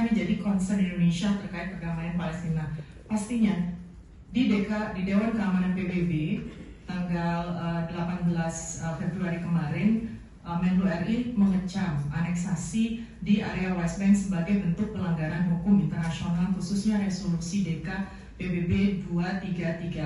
apakah ini jadi concern Indonesia terkait perdamaian Palestina? Pastinya di Dewan Keamanan PBB tanggal 18 Februari kemarin, Menlu RI mengecam aneksasi di area West Bank sebagai bentuk pelanggaran hukum internasional, khususnya resolusi DK PBB 2334.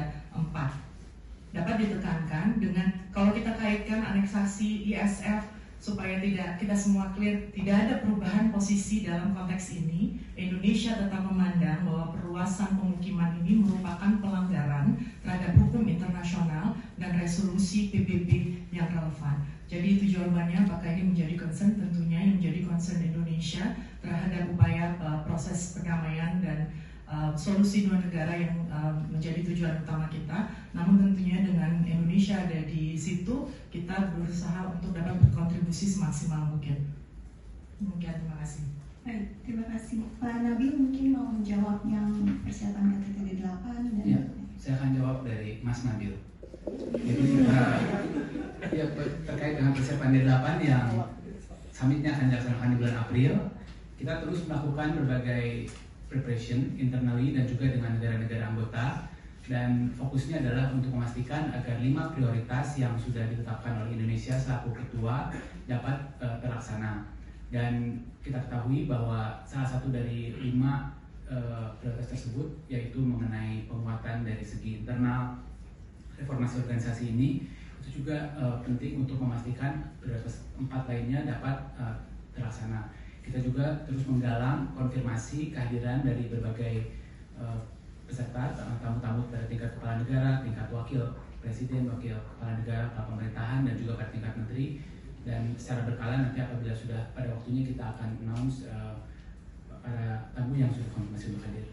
Dapat ditekankan dengan kalau kita kaitkan aneksasi ISF supaya kita semua clear, tidak ada perubahan posisi dalam konteks ini. Indonesia tetap memandang bahwa perluasan pemukiman ini merupakan pelanggaran terhadap hukum internasional dan resolusi PBB yang relevan. Jadi itu jawabannya, apakah ini menjadi concern? Tentunya yang menjadi concern Indonesia terhadap upaya proses perdamaian dan solusi dua negara yang menjadi tujuan utama kita. Namun tentunya dengan Indonesia ada di situ, kita berusaha untuk dapat berkontribusi semaksimal mungkin. Demikian, terima kasih. Baik, terima kasih. Pak Nabil mungkin mau menjawab yang persiapan KTT 8 dan... Ya, saya akan jawab dari Mas Nabil. Jadi ya, terkait dengan persiapan D8 yang summitnya akan dilaksanakan di bulan April, kita terus melakukan berbagai preparation internally dan juga dengan negara-negara anggota, dan fokusnya adalah untuk memastikan agar 5 prioritas yang sudah ditetapkan oleh Indonesia selaku ketua dapat terlaksana. Dan kita ketahui bahwa salah satu dari 5 prioritas tersebut yaitu mengenai penguatan dari segi internal reformasi organisasi ini, itu juga penting untuk memastikan prioritas 4 lainnya dapat terlaksana. Kita juga terus menggalang konfirmasi kehadiran dari berbagai peserta, tamu-tamu pada tingkat kepala negara, tingkat wakil presiden, wakil kepala negara, kepala pemerintahan, dan juga pada tingkat menteri. Dan secara berkala nanti apabila sudah pada waktunya kita akan announce para tamu yang sudah konfirmasi untuk hadir.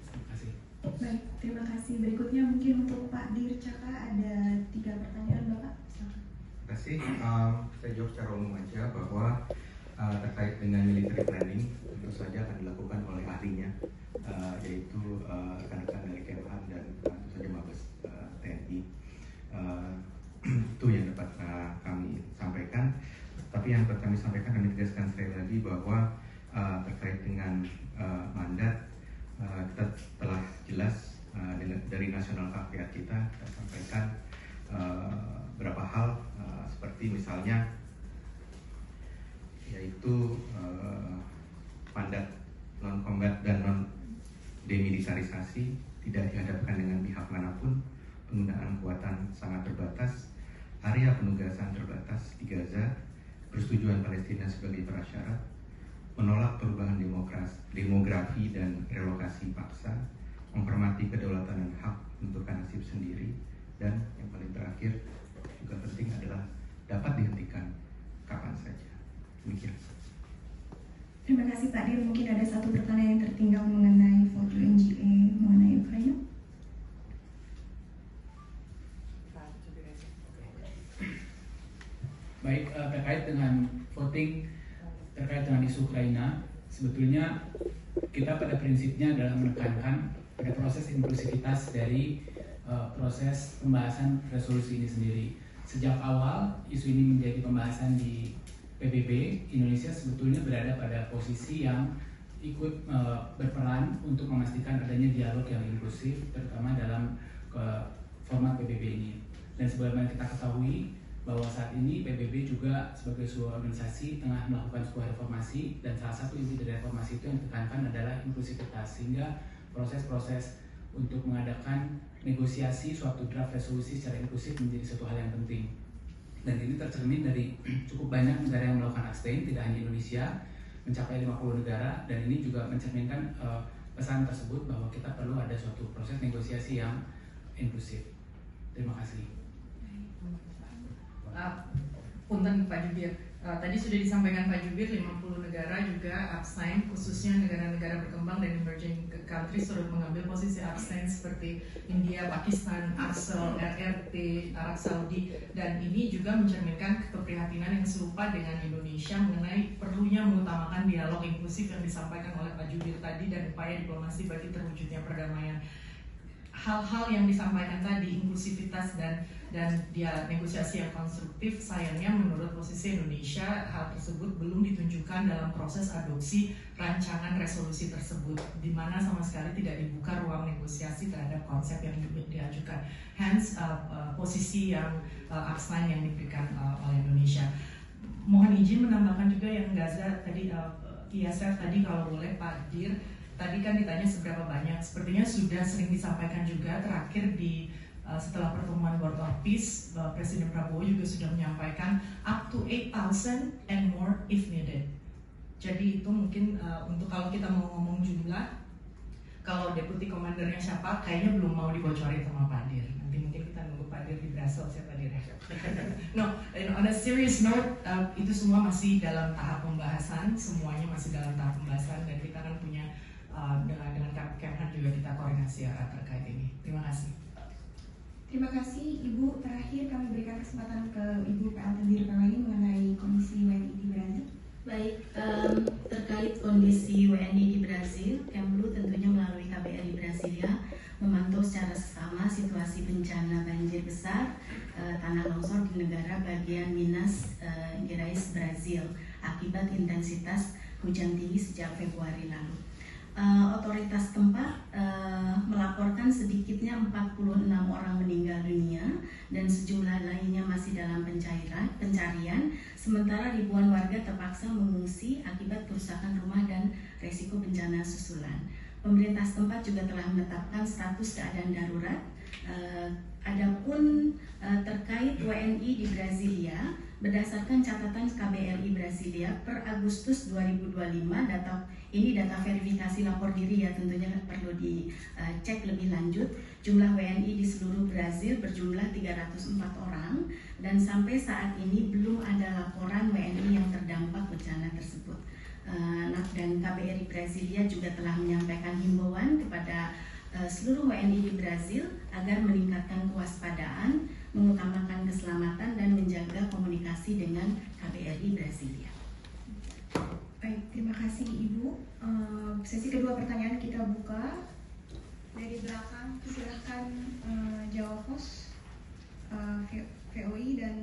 Terima kasih. Baik, terima kasih. Berikutnya mungkin untuk Pak Dircaka ada 3 pertanyaan, Bapak. Terima kasih. Saya jawab secara umum aja bahwa terkait dengan military planning tentu saja akan dilakukan oleh ahlinya, yaitu rekan-rekan dari Kemhan dan tentu saja Mabes TNI. Itu yang dapat kami sampaikan. Tapi yang dapat kami sampaikan, kami tegaskan sekali lagi bahwa terkait dengan mandat, kita telah jelas dari nasional keahlian kita sampaikan beberapa hal, seperti misalnya yaitu mandat non-combat dan non-demilitarisasi, tidak dihadapkan dengan pihak manapun, penggunaan kekuatan sangat terbatas, area penugasan terbatas di Gaza, persetujuan Palestina sebagai prasyarat, menolak perubahan demografi dan relokasi paksa, menghormati kedaulatan dan hak menentukan nasib sendiri, dan yang paling terakhir juga penting adalah dapat dihentikan kapan saja. Demikian. Terima kasih Pak Dir. Mungkin ada satu pertanyaan yang tertinggal mengenai vote UNGA mengenai Ukraina. Baik, terkait dengan voting terkait dengan isu Ukraina, sebetulnya kita pada prinsipnya adalah menekankan pada proses inklusivitas dari proses pembahasan resolusi ini sendiri. Sejak awal isu ini menjadi pembahasan di PBB, Indonesia sebetulnya berada pada posisi yang ikut berperan untuk memastikan adanya dialog yang inklusif, terutama dalam format PBB ini. Dan sebagaimana kita ketahui bahwa saat ini PBB juga sebagai sebuah organisasi tengah melakukan sebuah reformasi, dan salah satu inti dari reformasi itu yang ditekankan adalah inklusivitas, sehingga proses-proses untuk mengadakan negosiasi suatu draft resolusi secara inklusif menjadi suatu hal yang penting. Dan ini tercermin dari cukup banyak negara yang melakukan abstain, tidak hanya Indonesia, mencapai 50 negara, dan ini juga mencerminkan pesan tersebut bahwa kita perlu ada suatu proses negosiasi yang inklusif. Terima kasih. Punten Pak Jubir, tadi sudah disampaikan Pak Jubir, 50 negara juga abstain, khususnya negara-negara berkembang dan emerging countries turut mengambil posisi abstain seperti India, Pakistan, ASEAN, RRT, Arab Saudi, dan ini juga mencerminkan keprihatinan yang serupa dengan Indonesia mengenai perlunya mengutamakan dialog inklusif yang disampaikan oleh Pak Jubir tadi dan upaya diplomasi bagi terwujudnya perdamaian. hal-hal yang disampaikan tadi, inklusivitas dan dia negosiasi yang konstruktif, sayangnya menurut posisi Indonesia hal tersebut belum ditunjukkan dalam proses adopsi rancangan resolusi tersebut, di mana sama sekali tidak dibuka ruang negosiasi terhadap konsep yang diajukan. Hence posisi yang abstain yang diberikan oleh Indonesia. Mohon izin menambahkan juga yang Gaza tadi, ISF tadi kalau boleh Pak Dir, tadi kan ditanya seberapa banyak, sepertinya sudah sering disampaikan juga terakhir di setelah pertemuan World of Peace, Presiden Prabowo juga sudah menyampaikan up to 8,000 and more if needed. Jadi itu mungkin untuk kalau kita mau ngomong jumlah, kalau Deputi Komandernya siapa, kayaknya belum mau dibocorin sama Pak Dir. Nanti mungkin kita nunggu Pak Dir di Brussels ya Pak Dir. No, on a serious note, itu semua masih dalam tahap pembahasan, semuanya masih dalam tahap pembahasan, dan kita kan punya dengan Kemhan juga kita koordinasi terkait ini. Terima kasih. Terima kasih Ibu. Terakhir kami berikan kesempatan ke Ibu PLT Dir PWNI mengenai kondisi WNI di Brazil. Baik, terkait kondisi WNI di Brazil, Kemlu tentunya melalui KBRI Brasilia memantau secara seksama situasi bencana banjir besar tanah longsor di negara bagian Minas Gerais, Brazil akibat intensitas hujan tinggi sejak Februari lalu. Otoritas tempat melaporkan sedikitnya 46 orang meninggal dunia dan sejumlah lainnya masih dalam pencarian, sementara ribuan warga terpaksa mengungsi akibat kerusakan rumah dan resiko bencana susulan. Pemerintah setempat juga telah menetapkan status keadaan darurat. Adapun terkait WNI di Brasilia, berdasarkan catatan KBRI Brasilia per Agustus 2025, data verifikasi lapor diri ya, tentunya perlu dicek lebih lanjut. Jumlah WNI di seluruh Brazil berjumlah 304 orang dan sampai saat ini belum ada laporan WNI yang terdampak bencana tersebut. Dan KBRI Brasilia juga telah menyampaikan himbauan kepada seluruh WNI di Brazil agar meningkatkan kewaspadaan, mengutamakan keselamatan dan menjaga komunikasi dengan KBRI Brasilia. Baik, terima kasih Ibu. Sesi kedua pertanyaan kita buka dari belakang. Silahkan jawab host, VOI dan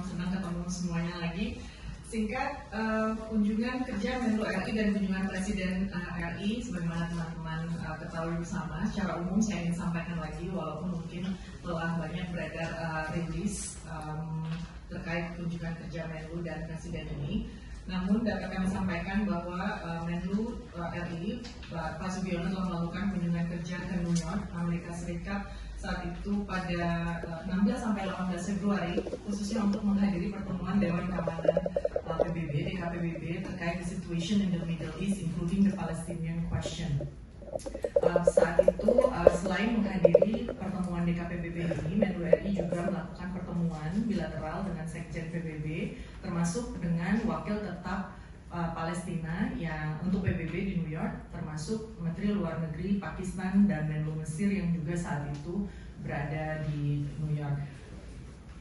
Senang ketemu semuanya lagi. Singkat, kunjungan kerja Menlu RI dan kunjungan Presiden RI, sebagaimana teman-teman ketahui bersama, secara umum saya ingin sampaikan lagi, walaupun mungkin telah banyak beredar rilis terkait kunjungan kerja Menlu dan Presiden ini. Namun dapat kami sampaikan bahwa Menlu RI, Pak Sugiono telah melakukan kunjungan kerja ke New York, Amerika Serikat, saat itu pada 16 sampai 18 Februari, khususnya untuk menghadiri pertemuan Dewan Keamanan PBB, DKPBB, terkait the situation in the Middle East, including the Palestinian question. Saat itu, selain menghadiri pertemuan DKPBB ini, Menlu RI juga melakukan pertemuan bilateral dengan Sekjen PBB, termasuk dengan wakil tetap Palestina yang untuk PBB di New York, termasuk Menteri Luar Negeri Pakistan dan Menlu Mesir yang juga saat itu berada di New York.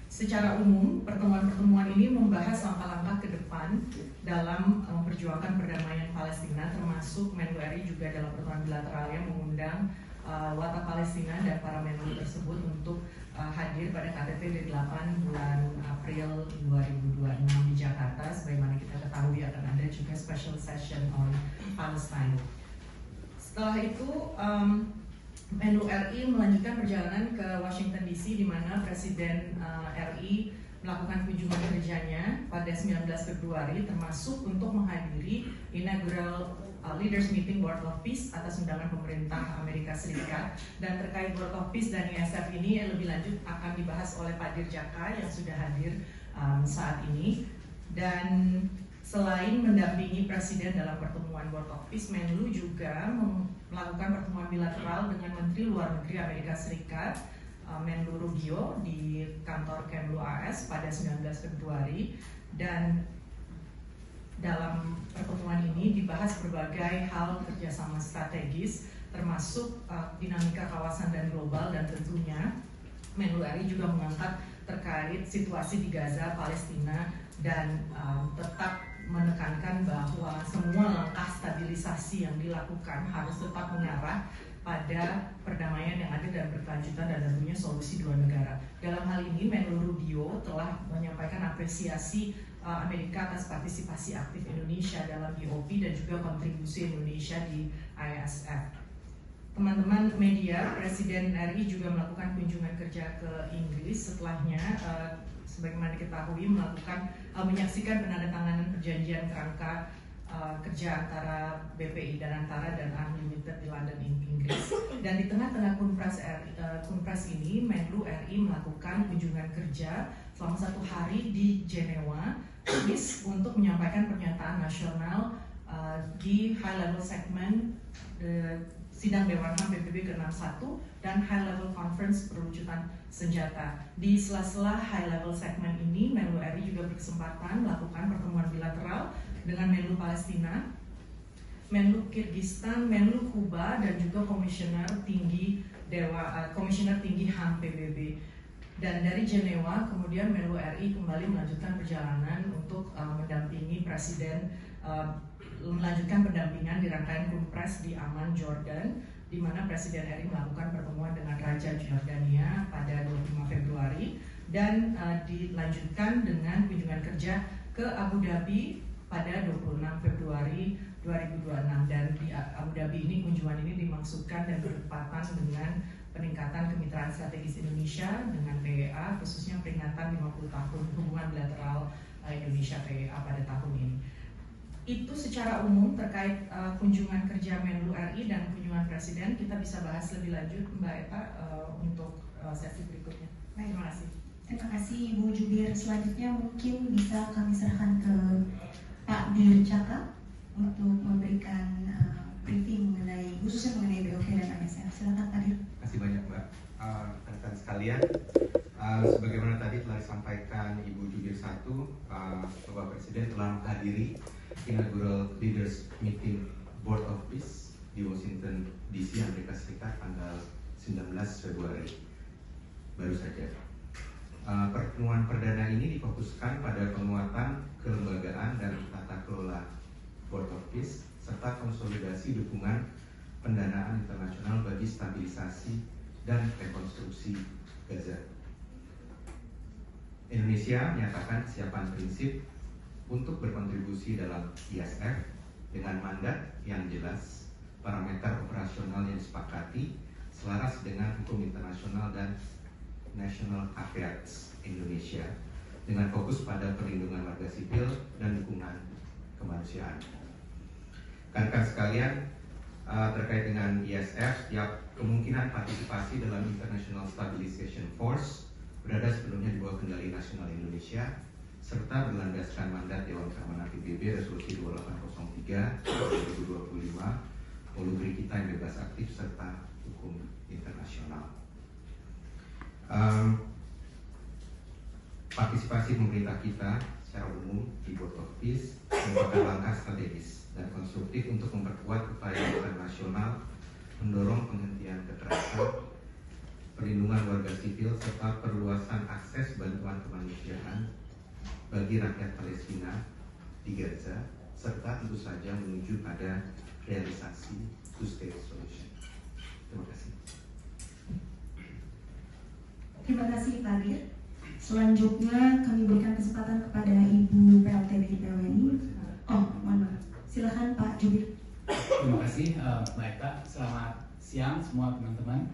Secara umum, pertemuan-pertemuan ini membahas langkah-langkah ke depan dalam memperjuangkan perdamaian Palestina, termasuk Menlu RI juga dalam pertemuan bilateralnya mengundang Wata Palestina dan para Menlu tersebut untuk hadir pada KTT D8 bulan April 2026 di Jakarta. Sebagaimana kita ketahui akan ada juga special session on Palestine. Setelah itu, Menlu RI melanjutkan perjalanan ke Washington DC, di mana Presiden RI melakukan kunjungan kerjanya pada 19 Februari, termasuk untuk menghadiri inaugural Leaders Meeting World of Peace atas undangan pemerintah Amerika Serikat. Dan terkait World of Peace dan ISF ini yang lebih lanjut akan dibahas oleh Pak Dirjaka yang sudah hadir saat ini. Dan selain mendampingi Presiden dalam pertemuan World of Peace, Menlu juga melakukan pertemuan bilateral dengan Menteri Luar Negeri Amerika Serikat, Menlu Rubio, di kantor Kemlu AS pada 19 Februari. Dan dalam pertemuan ini dibahas berbagai hal kerjasama strategis, termasuk dinamika kawasan dan global, dan tentunya Menlu RI juga mengangkat terkait situasi di Gaza, Palestina, dan tetap menekankan bahwa semua langkah stabilisasi yang dilakukan harus tetap mengarah pada perdamaian yang adil dan berkelanjutan dan tentunya solusi dua negara. Dalam hal ini Menlu Rubio telah menyampaikan apresiasi Amerika atas partisipasi aktif Indonesia dalam BOP dan juga kontribusi Indonesia di ISF. Teman-teman media, Presiden RI juga melakukan kunjungan kerja ke Inggris setelahnya sebagaimana diketahui menyaksikan penandatanganan perjanjian kerangka kerja antara BPI dan Unlimited di London, Inggris. Dan di tengah-tengah Kunpres ini, Menlu RI melakukan kunjungan kerja selama 1 hari di Jenewa, Swiss, untuk menyampaikan pernyataan nasional di High Level Segment Sidang Dewan HAM PBB ke-61 dan High Level Conference Perwujudan Senjata. Di sela-sela High Level Segment ini, Menlu RI juga berkesempatan melakukan pertemuan bilateral dengan Menlu Palestina, Menlu Kirgistan, Menlu Kuba, dan juga Komisioner Tinggi HAM PBB. Dan dari Jenewa, kemudian Menlu RI kembali melanjutkan perjalanan untuk mendampingi Presiden, melanjutkan pendampingan di rangkaian Kunpres di Amman, Jordan, di mana Presiden RI melakukan pertemuan dengan Raja Jordania pada 25 Februari dan dilanjutkan dengan kunjungan kerja ke Abu Dhabi pada 26 Februari 2026. Dan di Abu Dhabi ini kunjungan ini dimaksudkan dan bertepatan dengan peningkatan kemitraan strategis Indonesia dengan PEA, khususnya peringatan 50 tahun hubungan bilateral Indonesia-PEA pada tahun ini. Itu secara umum terkait kunjungan kerja Menlu RI dan kunjungan Presiden. Kita bisa bahas lebih lanjut, Mbak Eta, untuk sesi berikutnya. Terima kasih. Terima kasih Ibu Jubir. Selanjutnya mungkin bisa kami serahkan ke Pak Dir Caka untuk memberikan briefing khususnya mengenai BOP dan ISF. Silakan Pak Dir. Terima kasih banyak Mbak. Rekan sekalian, sebagaimana tadi telah disampaikan Ibu Jubir 1, Bapak Presiden telah menghadiri Inaugural Leaders Meeting Board of Peace di Washington DC, Amerika Serikat tanggal 19 Februari baru saja. Pertemuan perdana ini difokuskan pada penguatan kelembagaan dan tata kelola Board of Peace serta konsolidasi dukungan pendanaan internasional bagi stabilisasi dan rekonstruksi Gaza. Indonesia menyatakan kesiapan prinsip untuk berkontribusi dalam ISF dengan mandat yang jelas, parameter operasional yang disepakati, selaras dengan hukum internasional dan National Affairs Indonesia, dengan fokus pada perlindungan warga sipil dan dukungan kemanusiaan. Rekan-rekan sekalian, terkait dengan ISF, setiap kemungkinan partisipasi dalam International Stabilization Force berada sepenuhnya di bawah kendali nasional Indonesia, serta berlandaskan mandat Dewan Keamanan PBB Resolusi 2803 2025, polugri kita yang bebas aktif serta hukum internasional. Partisipasi pemerintah kita secara umum di Board of Peace merupakan langkah strategis dan konstruktif untuk memperkuat upaya internasional mendorong penghentian kekerasan, perlindungan warga sipil, serta perluasan akses bantuan kemanusiaan bagi rakyat Palestina di Gaza, serta tentu saja menuju pada realisasi two-state solution. Terima kasih. Terima kasih Pak Dir. Selanjutnya kami berikan kesempatan kepada Ibu PLT BPWNI. Silakan Pak Jubir. Terima kasih Mbak Eka. Selamat siang semua teman-teman.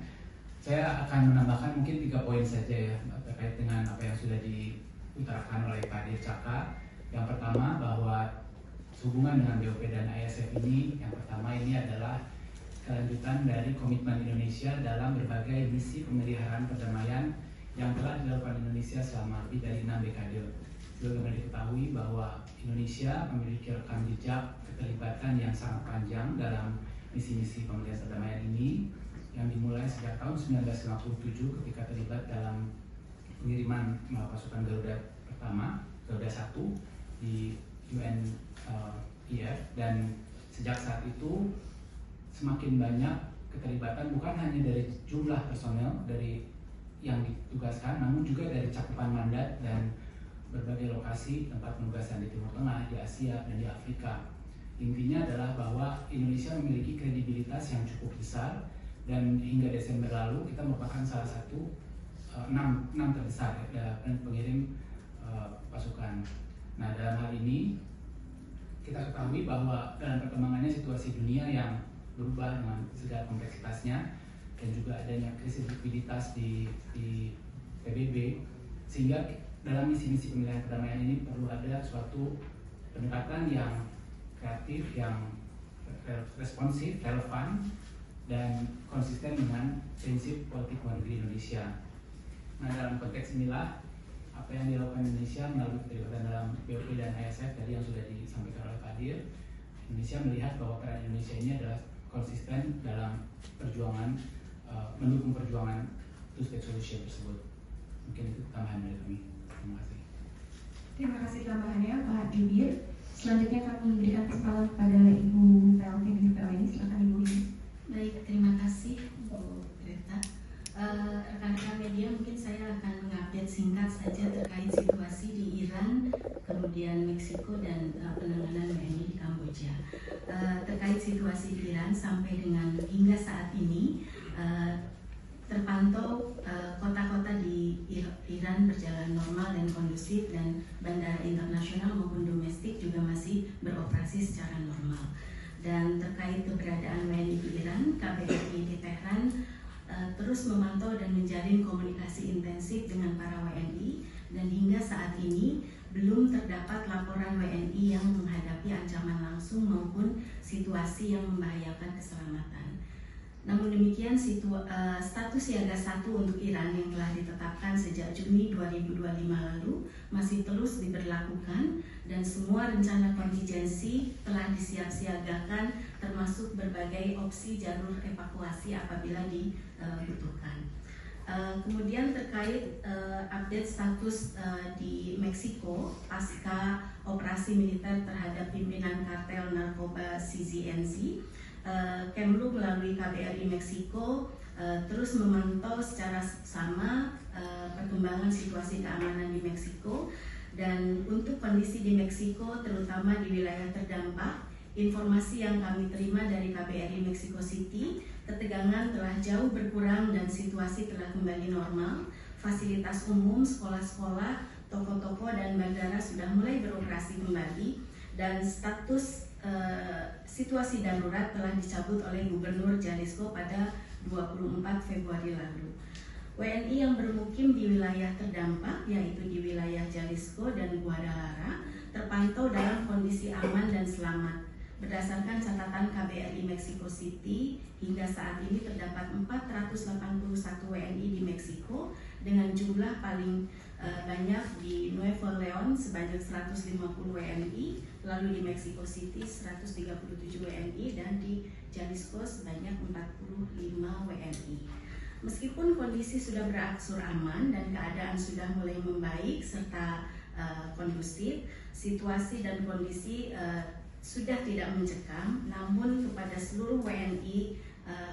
Saya akan menambahkan mungkin 3 poin saja ya terkait dengan apa yang sudah diutarakan oleh Pak Dir Caka. Yang pertama bahwa hubungan dengan BOP dan ISF ini, yang pertama ini adalah kelanjutan dari komitmen Indonesia dalam berbagai misi pemeliharaan perdamaian yang telah dilakukan Indonesia selama lebih dari 6 dekade. Sebagaimana diketahui bahwa Indonesia memiliki rekam jejak keterlibatan yang sangat panjang dalam misi-misi pemeliharaan perdamaian ini, yang dimulai sejak tahun 1957 ketika terlibat dalam pengiriman pasukan Garuda pertama, Garuda 1 di UNIF, dan sejak saat itu semakin banyak keterlibatan bukan hanya dari jumlah personel dari yang ditugaskan, namun juga dari cakupan mandat dan berbagai lokasi tempat penugasan di Timur Tengah, di Asia, dan di Afrika. Intinya adalah bahwa Indonesia memiliki kredibilitas yang cukup besar dan hingga Desember lalu kita merupakan salah satu 6 terbesar pengirim pasukan. Nah, dalam hal ini kita ketahui bahwa dalam perkembangannya situasi dunia yang berubah dengan segala kompleksitasnya dan juga adanya krisis likuiditas di PBB, sehingga dalam misi-misi pemilihan perdamaian ini perlu ada suatu pendekatan yang kreatif, yang responsif, relevan, dan konsisten dengan prinsip politik luar negeri Indonesia. Nah, dalam konteks inilah apa yang dilakukan Indonesia melalui keterlibatan dalam BOP dan ISF tadi yang sudah disampaikan oleh Pak Dir. Indonesia melihat bahwa peran Indonesia ini adalah konsisten dalam perjuangan mendukung perjuangan two-state solution tersebut. Mungkin itu tambahan dari kami. Terima kasih. Terima kasih tambahannya Pak Jubir. Selanjutnya kami memberikan kesempatan kepada Ibu PLT di PLN. Silakan Ibu. Baik, terima kasih Bu Greta. Rekan-rekan media, mungkin saya akan mengupdate singkat saja terkait situasi di Iran, kemudian Meksiko, dan penanganan WNI di Kamboja. Terkait situasi di Iran sampai dengan hingga saat ini, terpantau kota-kota di Iran berjalan normal dan kondusif, dan bandara internasional maupun domestik juga masih beroperasi secara normal. Dan terkait keberadaan WNI di Iran, KBRI di Tehran terus memantau dan menjalin komunikasi intensif dengan para WNI, dan hingga saat ini belum terdapat laporan WNI yang menghadapi ancaman langsung maupun situasi yang membahayakan keselamatan. Namun demikian, status siaga 1 untuk Iran yang telah ditetapkan sejak Juni 2025 lalu masih terus diberlakukan, dan semua rencana kontingensi telah disiap-siagakan, termasuk berbagai opsi jalur evakuasi apabila dibutuhkan. Kemudian terkait update status di Meksiko pasca operasi militer terhadap pimpinan kartel narkoba CZNZ, Kemlu melalui KBRI Meksiko terus memantau secara seksama perkembangan situasi keamanan di Meksiko. Dan untuk kondisi di Meksiko, terutama di wilayah terdampak, informasi yang kami terima dari KBRI Mexico City, ketegangan telah jauh berkurang dan situasi telah kembali normal. Fasilitas umum, sekolah-sekolah, toko-toko, dan bandara sudah mulai beroperasi kembali, dan status situasi darurat telah dicabut oleh Gubernur Jalisco pada 24 Februari lalu. WNI yang bermukim di wilayah terdampak, yaitu di wilayah Jalisco dan Guadalajara, terpantau dalam kondisi aman dan selamat. Berdasarkan catatan KBRI Mexico City, hingga saat ini terdapat 481 WNI di Meksiko, dengan jumlah paling banyak di Nuevo Leon sebanyak 150 WNI, lalu di Mexico City 137 WNI, dan di Jalisco sebanyak 45 WNI. Meskipun kondisi sudah berangsur aman dan keadaan sudah mulai membaik serta kondusif, situasi dan kondisi sudah tidak mencekam, namun kepada seluruh WNI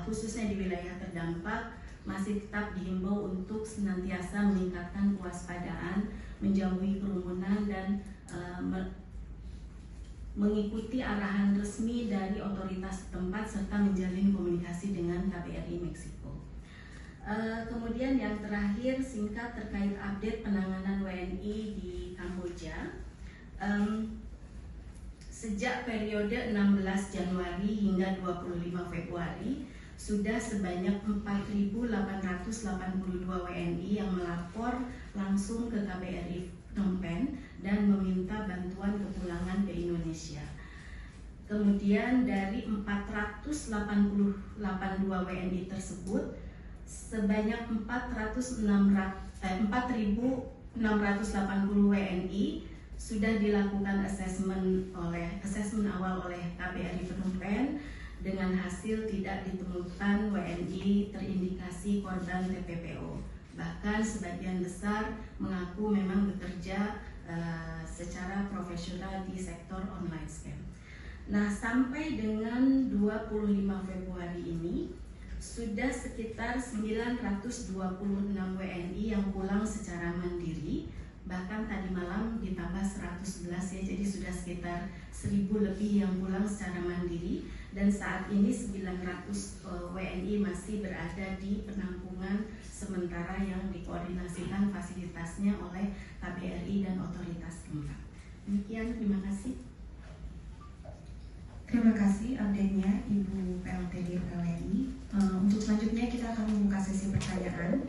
khususnya di wilayah terdampak masih tetap dihimbau untuk senantiasa meningkatkan kewaspadaan, menjauhi kerumunan, dan mengikuti arahan resmi dari otoritas setempat serta menjalin komunikasi dengan KBRI Meksiko. Kemudian yang terakhir singkat terkait update penanganan WNI di Kamboja. Sejak periode 16 Januari hingga 25 Februari, sudah sebanyak 4.882 WNI yang melapor langsung ke KBRI Phnom Penh dan meminta bantuan kepulangan ke Indonesia. Kemudian dari 482 WNI tersebut, sebanyak 4.680 WNI sudah dilakukan asesmen awal oleh KBRI Phnom Penh, dengan hasil tidak ditemukan WNI terindikasi korban TPPO. Bahkan sebagian besar mengaku memang bekerja secara profesional di sektor online scam. Nah, sampai dengan 25 Februari ini sudah sekitar 926 WNI yang pulang secara mandiri bahkan tadi malam ditambah 111 ya, jadi sudah sekitar 1000 lebih yang pulang secara mandiri, dan saat ini 900 WNI masih berada di penampungan sementara yang dikoordinasikan fasilitasnya oleh KBRI dan otoritas tempat. Demikian, terima kasih. Terima kasih update-nya Ibu PLT DKWNI. Untuk selanjutnya kita akan membuka sesi pertanyaan.